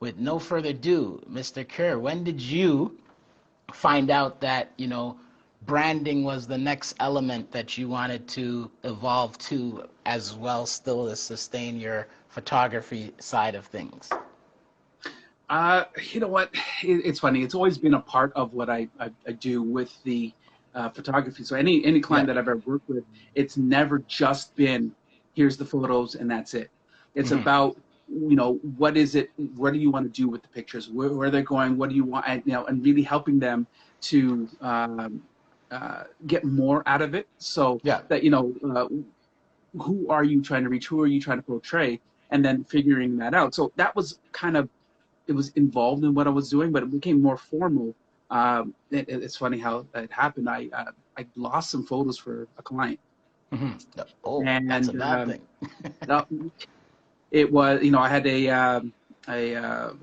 with no further ado, Mr. Kerr, when did you find out that, branding was the next element that you wanted to evolve to, as well still as sustain your photography side of things? You know what? It's funny. It's always been a part of what I do with the photography. So any Yeah. client that I've ever worked with, it's never just been here's the photos and that's it. It's Hmm. about what is it? What do you want to do with the pictures? Where they're going? What do you want? And really helping them to get more out of it. So Yeah. that who are you trying to reach? Who are you trying to portray? And then figuring that out. So that was kind of it was involved in what I was doing, but it became more formal. It's funny how it happened. I lost some photos for a client, Hmm. Oh, that's a and bad thing. uh, it was I had a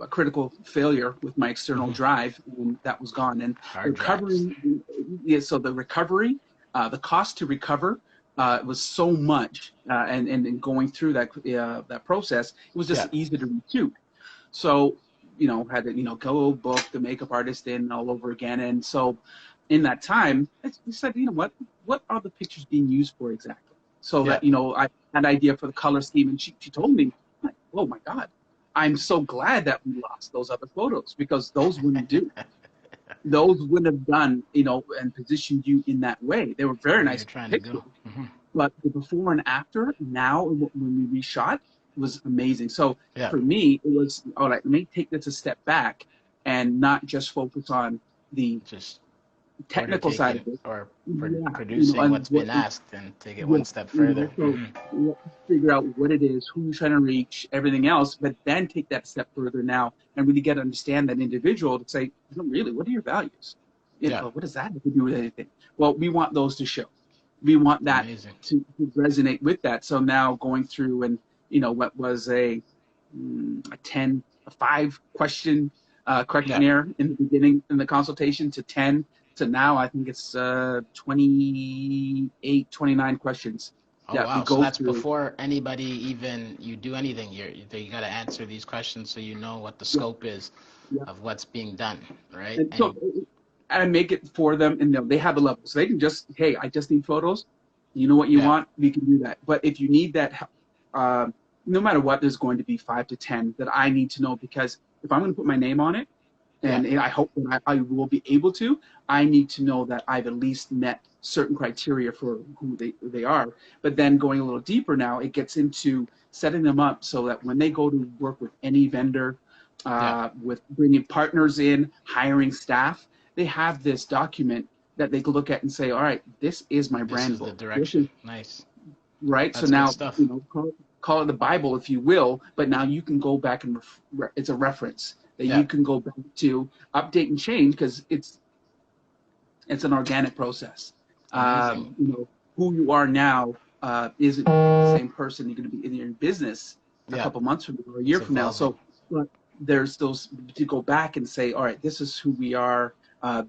critical failure with my external Hmm. drive, and that was gone. And Hard drives. recovering, yeah, so the recovery, the cost to recover. Was so much, and going through that process, it was just Yeah. easy to reshoot. So, had to, go book the makeup artist in all over again. And so in that time, I said, what are the pictures being used for exactly? So Yeah. that, I had an idea for the color scheme. And she told me, like, oh my God, I'm so glad that we lost those other photos because those wouldn't do. Those wouldn't have done, and positioned you in that way. They were very Where you're nice trying to go. pictures, Hmm. but the before and after now when we reshot was amazing. So Yeah. for me, it was all right. Let me take this a step back and not just focus on the Just order technical side of taking it. or Yeah, producing and what's been asked and take it yeah, one step further. so figure out what it is, who you're trying to reach, everything else, but then take that step further now and really get to understand that individual to say, no, really, what are your values? Yeah. What does that have to do with anything? Well, we want those to show. We want that Amazing. to resonate with that. So now going through and what was a 5 question Yeah. questionnaire in the beginning in the consultation to 10 to now I think it's 28, 29 questions Oh that we wow. So go that's through. before anybody even you do anything. You got to answer these questions so you know what the Yeah, scope is yeah. of what's being done, right? And so I make it for them, and they have the level, so they can just, hey, I just need photos. You know what you Yeah. want, we can do that. But if you need that, uh, no matter what, there's going to be 5 to 10 that I need to know because if I'm going to put my name on it, Yeah. and I hope that I will be able to, I need to know that I've at least met certain criteria for who they are. But then going a little deeper now, it gets into setting them up so that when they go to work with any vendor, Yeah. with bringing partners in, hiring staff, they have this document that they can look at and say, all right, this is my This brand is the book. This is direction. Nice. right. So That's good now, stuff. call it the Bible if you will, but now you can go back and it's a reference that Yeah. you can go back to update and change because it's an organic process. Amazing. Who you are now isn't the same person you're going to be in your business a Yeah. couple months from now or a year It's from now. evolving. So, but there's those to go back and say, all right, this is who we are.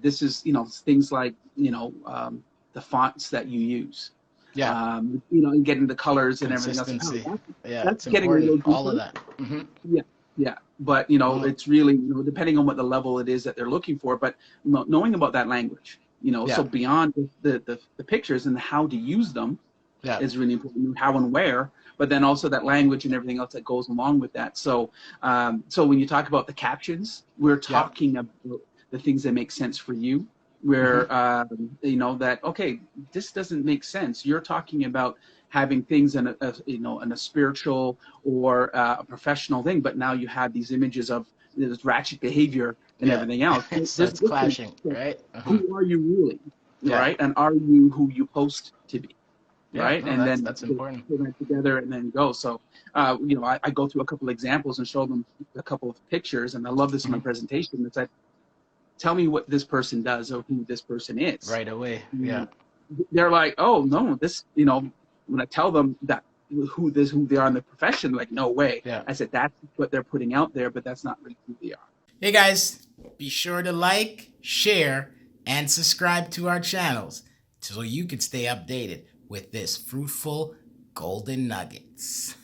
This is things like the fonts that you use. Yeah. And getting the colors and everything else. Oh, Consistency. Yeah. that's It's getting a little important. All of deeper. that. Hmm. Yeah, yeah. But Well, it's really depending on what the level it is that they're looking for. But knowing about that language, so yeah. beyond the pictures and how to use them Yeah. is really important. How and where, but then also that language and everything else that goes along with that. So when you talk about the captions, we're Yeah. talking about the things that make sense for you. Hmm. Where that okay, this doesn't make sense. You're talking about having things in a spiritual or a professional thing, but now you have these images of this ratchet behavior and Yeah. everything else. So There's it's different. clashing, right? Uh-huh. Who are you really, Yeah. right? And are you who you post to be? Yeah. Right? No, And then that's put important. that together and then go. So, I go through a couple of examples and show them a couple of pictures, and I love this in my Hmm. presentation. It's like, tell me what this person does or who this person is. Right away. Yeah. And they're like, oh no, this, when I tell them that who they are in the profession, like, no way. Yeah. I said that's what they're putting out there, but that's not really who they are. Hey guys, be sure to like, share, and subscribe to our channels so you can stay updated with this fruitful golden nuggets.